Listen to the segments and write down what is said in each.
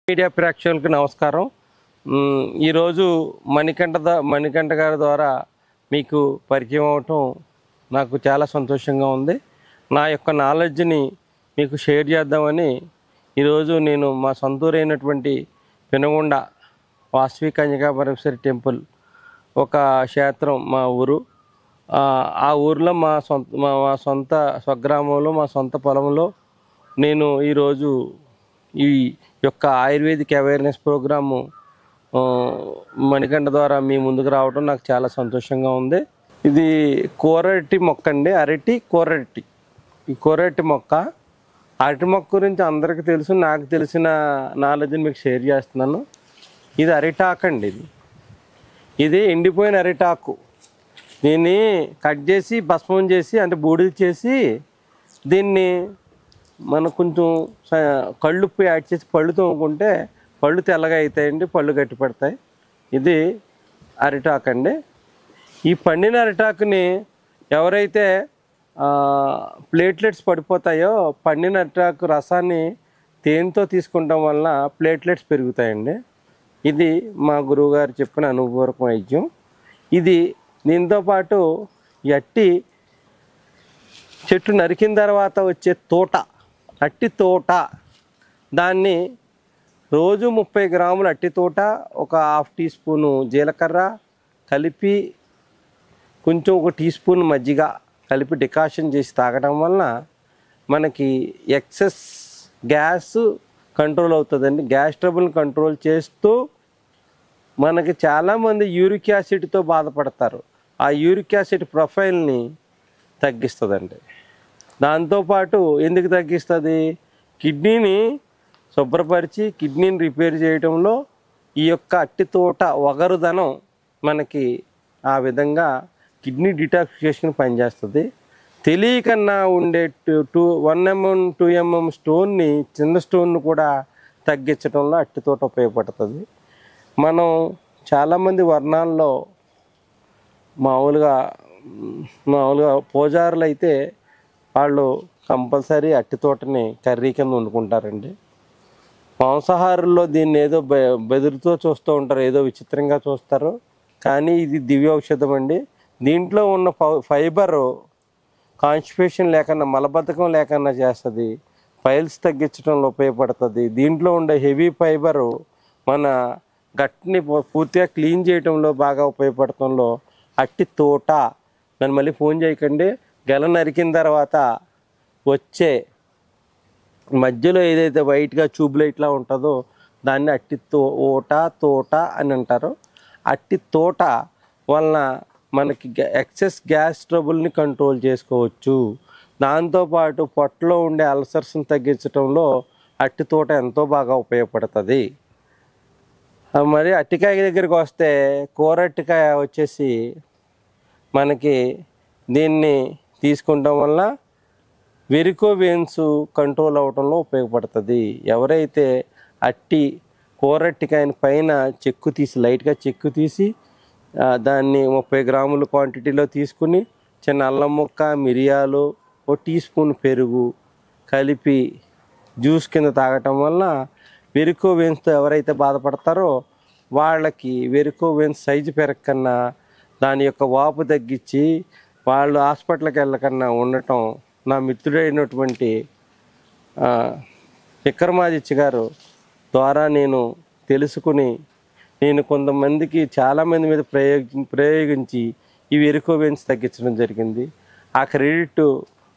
Media ప్రేక్షకులకు నమస్కారం. ఈరోజు మణికంఠ గారి ద్వారా మీకు పరిచయం అవటం నాకు చాలా సంతోషంగా ఉంది. నా యొక్క నాలెడ్జ్ని మీకు షేర్ చేద్దామని ఈరోజు నేను మా సొంతూరు అయినటువంటి పెనుగొండ వాసవి కన్యకాపరమేశ్వరి టెంపుల్ ఒక క్షేత్రం మా ఊరు. ఆ ఊరిలో మా సొంత స్వగ్రామంలో మా సొంత పొలంలో నేను ఈరోజు ఈ యొక్క ఆయుర్వేదిక్ అవేర్నెస్ ప్రోగ్రాము మణికంఠ ద్వారా మీ ముందుకు రావడం నాకు చాలా సంతోషంగా ఉంది. ఇది కూరటి మొక్క అండి, అరటి కూరటి. ఈ కూరటి మొక్క, అరటి మొక్క గురించి అందరికీ తెలుసు, నాకు తెలిసిన నాలెడ్జ్ని మీకు షేర్ చేస్తున్నాను. ఇది అరిటాకు అండి. ఇది ఎండిపోయిన అరిటాకు. దీన్ని కట్ చేసి భస్మం చేసి అంటే బూడిద చేసి దీన్ని మనం కొంచెం కళ్ళుప్పు యాడ్ చేసి పళ్ళు తోముకుంటే పళ్ళు తెల్లగా అవుతాయండి, పళ్ళు గట్టి పడతాయి. ఇది అరిటాకు అండి. ఈ పండిన అరిటాకుని ఎవరైతే ప్లేట్లెట్స్ పడిపోతాయో పండిన అరిటాకు రసాన్ని తేనెతో తీసుకుంటాం వలన ప్లేట్లెట్స్ పెరుగుతాయండి. ఇది మా గురువుగారు చెప్పిన అనుభవపూర్వక వైద్యం. ఇది దీంతో పాటు అట్టి చెట్టు నరికిన తర్వాత వచ్చే తోట, అట్టి తోట, దాన్ని రోజు 30 గ్రాముల అట్టి తోట, ఒక ½ టీ స్పూను జీలకర్ర కలిపి కొంచెం ఒక టీ స్పూన్ మజ్జిగ కలిపి డికాషన్ చేసి తాగడం వలన మనకి ఎక్సెస్ గ్యాస్ కంట్రోల్ అవుతుందండి. గ్యాస్ ట్రబుల్ని కంట్రోల్ చేస్తూ మనకి చాలామంది యూరిక్ యాసిడ్తో బాధపడతారు. ఆ యూరిక్ యాసిడ్ ప్రొఫైల్ని తగ్గిస్తుందండి. దాంతోపాటు ఎందుకు తగ్గిస్తుంది? కిడ్నీని శుభ్రపరిచి కిడ్నీని రిపేర్ చేయడంలో ఈ యొక్క అట్టి తోట వగరుదనం మనకి ఆ విధంగా కిడ్నీ డిటాక్సిఫికేషన్ పనిచేస్తుంది. తెలియకన్నా ఉండే 1 mm 2 mm స్టోన్ని, చిన్న స్టోన్ను కూడా తగ్గించడంలో అట్టి తోట ఉపయోగపడుతుంది. మనం చాలామంది వర్ణాల్లో మామూలుగా పూజారులు అయితే వాళ్ళు కంపల్సరీ అట్టి తోటని కర్రీ కింద వండుకుంటారండి. మాంసాహారుల్లో దీన్ని ఏదో బెదురుతో చూస్తూ ఉంటారు, ఏదో విచిత్రంగా చూస్తారు. కానీ ఇది దివ్య ఔషధం అండి. దీంట్లో ఉన్న ఫైబరు కాన్స్టిపేషన్ లేకుండా, మలబద్ధకం లేకుండా చేస్తుంది. పైల్స్ తగ్గించడంలో ఉపయోగపడుతుంది. దీంట్లో ఉండే హెవీ ఫైబరు మన గట్ని పూర్తిగా క్లీన్ చేయడంలో బాగా ఉపయోగపడటంలో అట్టి తోట. నన్ను మళ్ళీ ఫోన్ చేయకండి. గెల నరికిన తర్వాత వచ్చే మధ్యలో ఏదైతే వైట్గా ట్యూబ్ లైట్లా ఉంటుందో దాన్ని అట్టి తోట అని అంటారు. అట్టి తోట వలన మనకి ఎక్సెస్ గ్యాస్ ట్రబుల్ని కంట్రోల్ చేసుకోవచ్చు. దాంతోపాటు పొట్టలో ఉండే అల్సర్స్ని తగ్గించడంలో అట్టి తోట ఎంతో బాగా ఉపయోగపడుతుంది. మరి అట్టికాయ దగ్గరికి వస్తే కూర అట్టికాయ వచ్చేసి మనకి దీన్ని తీసుకుంటాం వల్ల వెరికో వెయిన్స్ కంట్రోల్ అవడంలో ఉపయోగపడుతుంది. ఎవరైతే అట్టి కూరట్టికాయని పైన లైట్గా చెక్కు తీసి దాన్ని 30 గ్రాముల క్వాంటిటీలో తీసుకుని చిన్న అల్లం ముక్క, మిరియాలు, ఒక టీ స్పూన్ పెరుగు కలిపి జ్యూస్ కింద తాగటం వల్ల వెరికో వెయిన్స్తో ఎవరైతే బాధపడతారో వాళ్ళకి వెరికో వెయిన్స్ సైజు పెరగకన్నా, దాని యొక్క వాపు తగ్గించి వాళ్ళు హాస్పిటల్కి వెళ్ళకన్నా ఉండటం నా మిత్రుడైనటువంటి విక్రమాదిత్య గారు ద్వారా నేను తెలుసుకుని నేను కొంతమందికి చాలామంది మీద ప్రయోగించి ఈ వెరికో వెయిన్స్ తగ్గించడం జరిగింది. ఆ క్రెడిట్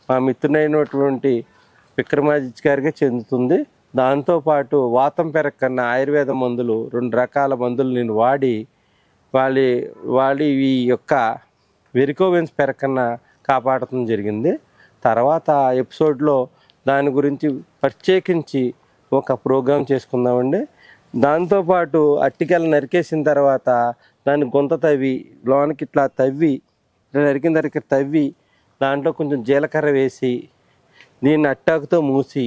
మా మిత్రుడైనటువంటి విక్రమాదిత్య గారికి చెందుతుంది. దాంతోపాటు వాతం పెరగకన్నా ఆయుర్వేద మందులు 2 రకాల మందులు నేను వాడి ఈ యొక్క వెరికో వెయిన్స్ పెరగకన్నా కాపాడటం జరిగింది. తర్వాత ఎపిసోడ్లో దాని గురించి ప్రత్యేకించి ఒక ప్రోగ్రాం చేసుకుందామండి. దాంతోపాటు అట్టికాయలు నరికేసిన తర్వాత దాన్ని గుంత తవ్వి లోనికి ఇట్లా నరికిన దగ్గర తవ్వి దాంట్లో కొంచెం జీలకర్ర వేసి దీన్ని అట్టాకుతో మూసి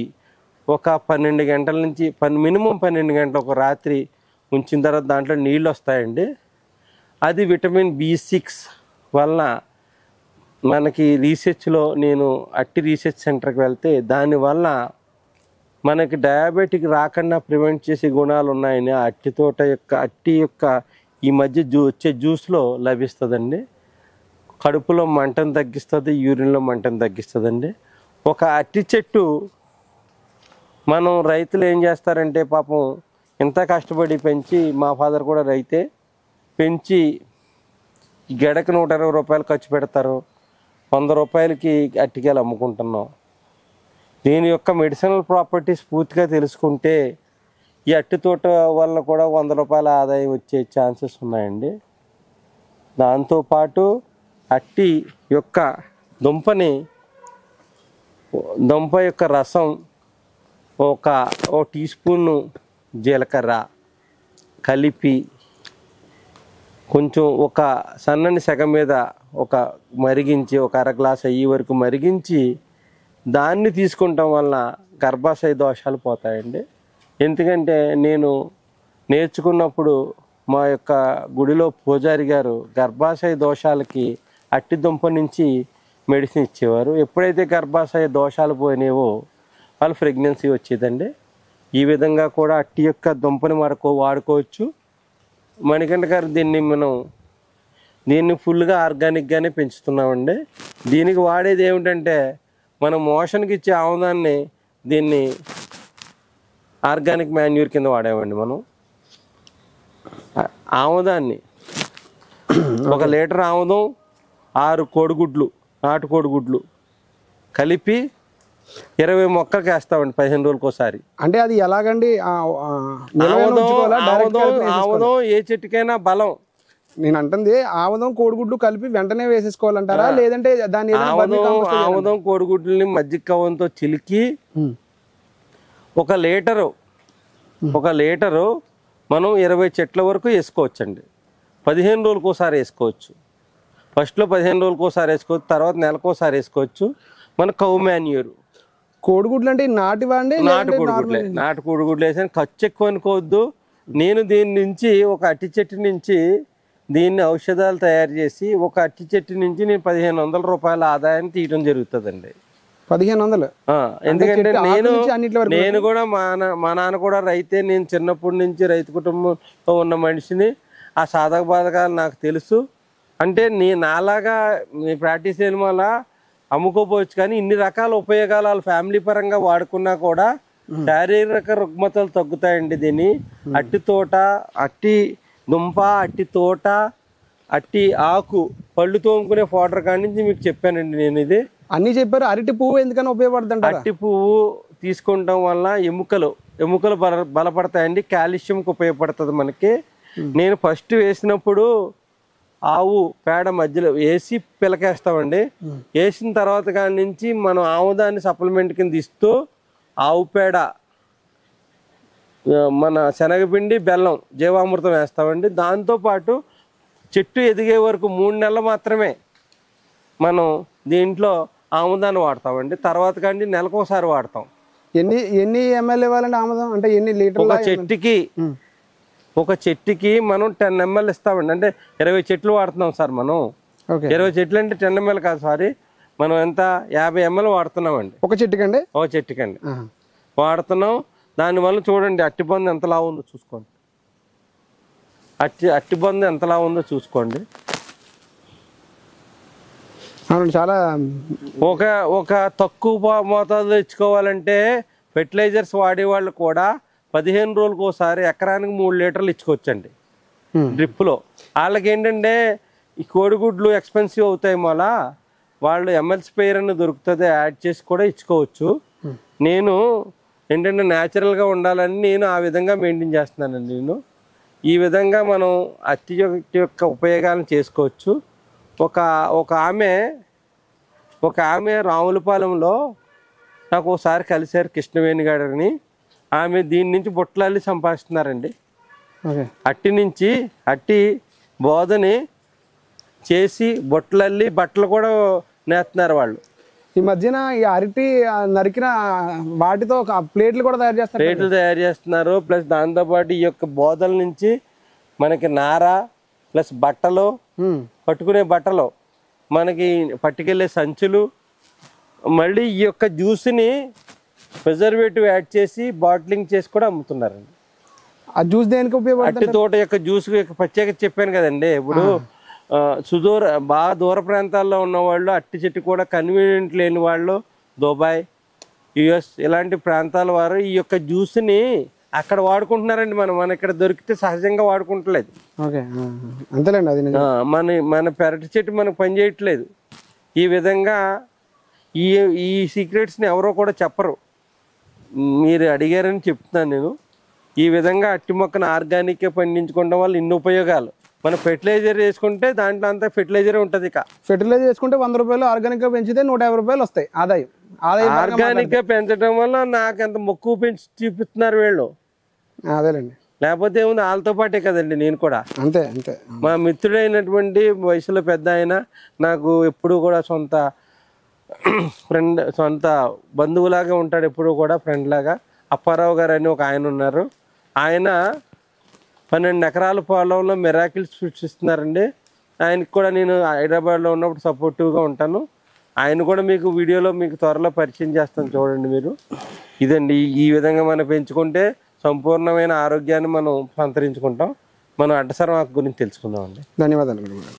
ఒక 12 గంటల నుంచి మినిమం 12 గంటలు ఒక రాత్రి ఉంచిన తర్వాత దాంట్లో నీళ్ళు వస్తాయండి. అది విటమిన్ B6 వలన మనకి రీసెర్చ్లో నేను అట్టి రీసెర్చ్ సెంటర్కి వెళ్తే దానివల్ల మనకి డయాబెటిక్ రాకుండా ప్రివెంట్ చేసే గుణాలు ఉన్నాయని అట్టి యొక్క ఈ మధ్య వచ్చే జ్యూస్లో లభిస్తుందండి. కడుపులో మంటను తగ్గిస్తుంది, యూరిన్లో మంటను తగ్గిస్తుందండి. ఒక అట్టి చెట్టు మనం రైతులు ఏం చేస్తారంటే పాపం ఇంత కష్టపడి పెంచి, మా ఫాదర్ కూడా రైతే, పెంచి గెడకు 120 రూపాయలు ఖర్చు పెడతారు. 100 రూపాయలకి అట్టికాయలు అమ్ముకుంటున్నాం. దీని యొక్క మెడిసినల్ ప్రాపర్టీస్ పూర్తిగా తెలుసుకుంటే ఈ అట్టి తోట వల్ల కూడా 100 రూపాయల ఆదాయం వచ్చే ఛాన్సెస్ ఉన్నాయండి. దాంతోపాటు అట్టి యొక్క దుంప యొక్క రసం ఓ టీ స్పూను జీలకర్ర కలిపి కొంచెం ఒక సన్నని సెగ మీద మరిగించి ఒక అర గ్లాస్ అయ్యే వరకు మరిగించి దాన్ని తీసుకుంటాం వలన గర్భాశయ దోషాలు పోతాయండి. ఎందుకంటే నేను నేర్చుకున్నప్పుడు మా యొక్క గుడిలో పూజారి గారు గర్భాశయ దోషాలకి అట్టి దుంప నుంచి మెడిసిన్ ఇచ్చేవారు. ఎప్పుడైతే గర్భాశయ దోషాలు పోయినావో వాళ్ళు ప్రెగ్నెన్సీ వచ్చేదండి. ఈ విధంగా కూడా అట్టి యొక్క దుంపని వాడుకోవచ్చు. మణికంఠ గారు దీన్ని ఫుల్గా ఆర్గానిక్గానే పెంచుతున్నామండి. దీనికి వాడేది ఏమిటంటే మనం మోషన్కి ఇచ్చే ఆముదాన్ని దీన్ని ఆర్గానిక్ మాన్యూర్ కింద వాడామండి. మనం ఆముదాన్ని 1 లీటర్ ఆముదం, 6 కోడిగుడ్లు, నాటు కోడిగుడ్లు కలిపి 20 మొక్కలకి వేస్తామండి 15 రోజులకు ఒకసారి. అంటే అది ఎలాగండి? ఆముదం ఏ చెట్టుకైనా బలం. నేను అంటుంది ఆముదం కోడిగుడ్లు కలిపి వెంటనే వేసేసుకోవాలంటారా, లేదంటే దాన్ని ఆముదం కోడిగుడ్లని మజ్జిగ కవ్వంతో చిలికి 1 లీటరు మనం 20 చెట్ల వరకు వేసుకోవచ్చండి. 15 రోజులకు ఒకసారి వేసుకోవచ్చు. ఫస్ట్లో 15 రోజులకు ఒకసారి వేసుకోవచ్చు, తర్వాత నెలకోసారి వేసుకోవచ్చు. మన కౌ మాన్యూర్. కోడిగుడ్లు అంటే నాటు కోడిగుడ్లు వేసాను. ఖర్చు ఎక్కువ అనుకోవద్దు. నేను దీని నుంచి ఒక అట్టి చెట్టు నుంచి దీన్ని ఔషధాలు తయారు చేసి ఒక అట్టి చెట్టు నుంచి నేను 1500 రూపాయల ఆదాయాన్ని తీయడం జరుగుతుందండి. 1500? ఎందుకంటే నేను కూడా మా నాన్న కూడా రైతే. నేను చిన్నప్పటి నుంచి రైతు కుటుంబంలో ఉన్న మనిషిని. ఆ సాధక బాధకాలు నాకు తెలుసు. అంటే నాలాగా ప్రాక్టీస్ చేయడం వల్ల అమ్ముకోపోవచ్చు, కానీ ఇన్ని రకాల ఉపయోగాలు వాళ్ళ ఫ్యామిలీ పరంగా వాడుకున్నా కూడా శారీరక రుగ్మతలు తగ్గుతాయండి. దీన్ని అట్టి తోట, అట్టి దుంప, అట్టి తోట, అట్టి ఆకు, పళ్ళు తోముకునే పౌడర్ కాడి నుంచి మీకు చెప్పానండి నేను. ఇది అన్ని చెప్పారు. అరటి పువ్వు ఎందుకని ఉపయోగపడుతుంది? అట్టి పువ్వు తీసుకుంటాం వల్ల ఎముకలు బలపడతాయండి. కాల్షియంకి ఉపయోగపడుతుంది మనకి. నేను ఫస్ట్ వేసినప్పుడు ఆవు పేడ మధ్యలో వేసి పిలకేస్తామండి. వేసిన తర్వాత కాడి నుంచి మనం ఆముదాన్ని సప్లిమెంట్ కింద ఇస్తూ ఆవు పేడ, మన శనగపిండి, బెల్లం, జీవామృతం వేస్తామండి. దాంతోపాటు చెట్టు ఎదిగే వరకు 3 నెలలు మాత్రమే మనం దీంట్లో ఆముదాన్ని వాడతామండి. తర్వాత కానీ నెలకోసారి వాడతాం. ఎన్ని ఎంఎల్ ఇవ్వాలండి ఆముదం? అంటే ఎన్ని లీటర్లు? ఒక చెట్టుకి మనం 10 ml ఇస్తామండి. అంటే 20 చెట్లు వాడుతున్నాం సార్ మనం. 20 చెట్లు అంటే 10 ml కాదు, సారీ, మనం ఎంత 50 ml వాడుతున్నామండి ఒక చెట్టుకండి. వాడుతున్నాం. దానివల్ల చూడండి అట్టిబందు ఎంతలా ఉందో చూసుకోండి. అట్టిబందు ఎంతలా ఉందో చూసుకోండి. చాలా ఒక తక్కువ మోతాదులో ఇచ్చుకోవాలంటే ఫెర్టిలైజర్స్ వాడేవాళ్ళు కూడా 15 రోజులకు ఒకసారి ఎకరానికి 3 లీటర్లు ఇచ్చుకోవచ్చండి డ్రిప్లో. వాళ్ళకి ఏంటంటే ఈ కోడిగుడ్లు ఎక్స్పెన్సివ్ అవుతాయి, మళ్ళా వాళ్ళు ఎంఎల్ స్పేర్ అని దొరుకుతుంది, యాడ్ చేసి కూడా ఇచ్చుకోవచ్చు. నేను ఏంటంటే న్యాచురల్గా ఉండాలని నేను ఆ విధంగా మెయింటైన్ చేస్తున్నానండి. ఈ విధంగా మనం అట్టి యొక్క ఉపయోగాలను చేసుకోవచ్చు. ఒక ఆమె రావులపాలెంలో నాకు ఒకసారి కలిశారు, కృష్ణవేణి గారిని. ఆమె దీని నుంచి బుట్టలల్లి సంపాదిస్తున్నారండి. అట్టి బోధని చేసి బుట్టలల్లి బట్టలు కూడా నేస్తున్నారు వాళ్ళు. ఈ మధ్యన ఈ అరటి నరికిన వాటితో ప్లేట్లు కూడా తయారు చేస్తున్నారు. ప్లస్ దాంతోపాటు ఈ యొక్క బోధల నుంచి మనకి నార ప్లస్ బట్టలు, పట్టుకునే బట్టలు, మనకి పట్టుకెళ్ళే సంచులు, మళ్ళీ ఈ యొక్క జ్యూస్ని ప్రిజర్వేటివ్ యాడ్ చేసి బాటిలింగ్ చేసి కూడా అమ్ముతున్నారండి. ఆ జ్యూస్ దేనికి ఉపయోగపడుతుంది? అట్టి తోట యొక్క జ్యూస్ యొక్క ప్రత్యేకత చెప్పాను కదండి. ఇప్పుడు బాగా దూర ప్రాంతాల్లో ఉన్న వాళ్ళు అట్టి చెట్టు కూడా కన్వీనియంట్ లేని వాళ్ళు దుబాయ్, యుఎస్ ఇలాంటి ప్రాంతాల వారు ఈ యొక్క జ్యూస్ని అక్కడ వాడుకుంటున్నారండి. మన ఇక్కడ దొరికితే సహజంగా వాడుకుంటలేదు. ఓకే, అంతేలేండి. అది మన పెరటి చెట్టు మనకు పనిచేయట్లేదు. ఈ విధంగా ఈ సీక్రెట్స్ని ఎవరో కూడా చెప్పరు. మీరు అడిగారని చెప్తున్నాను నేను. ఈ విధంగా అట్టి మొక్కను ఆర్గానిక్గా పండించుకోవడం వల్ల ఇన్ని ఉపయోగాలు. మనం ఫెర్టిలైజర్ వేసుకుంటే దాంట్లో అంతా ఫెర్టిలైజరే ఉంటుంది. ఇక ఫెర్టిలైజర్ చేసుకుంటే 100 రూపాయలు, ఆర్గానిక్గా పెంచితే 150 రూపాయలు వస్తాయి ఆదాయం. ఆర్గానిక్గా పెంచడం వల్ల నాకు ఎంత మొక్కు పెంచి చూపిస్తున్నారు వీళ్ళు. అదేలేండి. లేకపోతే ఏముంది, వాళ్ళతో పాటే కదండి నేను కూడా. అంతే అంతే. మా మిత్రుడైనటువంటి వయసులో పెద్ద ఆయన, నాకు ఎప్పుడు కూడా సొంత ఫ్రెండ్, సొంత బంధువులాగా ఉంటాడు ఎప్పుడు కూడా, ఫ్రెండ్ లాగా. అప్పారావు గారు అని ఒక ఆయన ఉన్నారు. ఆయన 12 ఎకరాల పొలంలో మిరాకిల్స్ సృష్టిస్తున్నారండి. ఆయనకి కూడా నేను హైదరాబాద్లో ఉన్నప్పుడు సపోర్టివ్గా ఉంటాను. ఆయన కూడా మీకు వీడియోలో మీకు త్వరలో పరిచయం చేస్తాను, చూడండి మీరు. ఇదండి, ఈ విధంగా మనం పెంచుకుంటే సంపూర్ణమైన ఆరోగ్యాన్ని మనం సంతరించుకుంటాం. మనం అడ్డసరం ఆకు గురించి తెలుసుకుందాం అండి. ధన్యవాదాలు.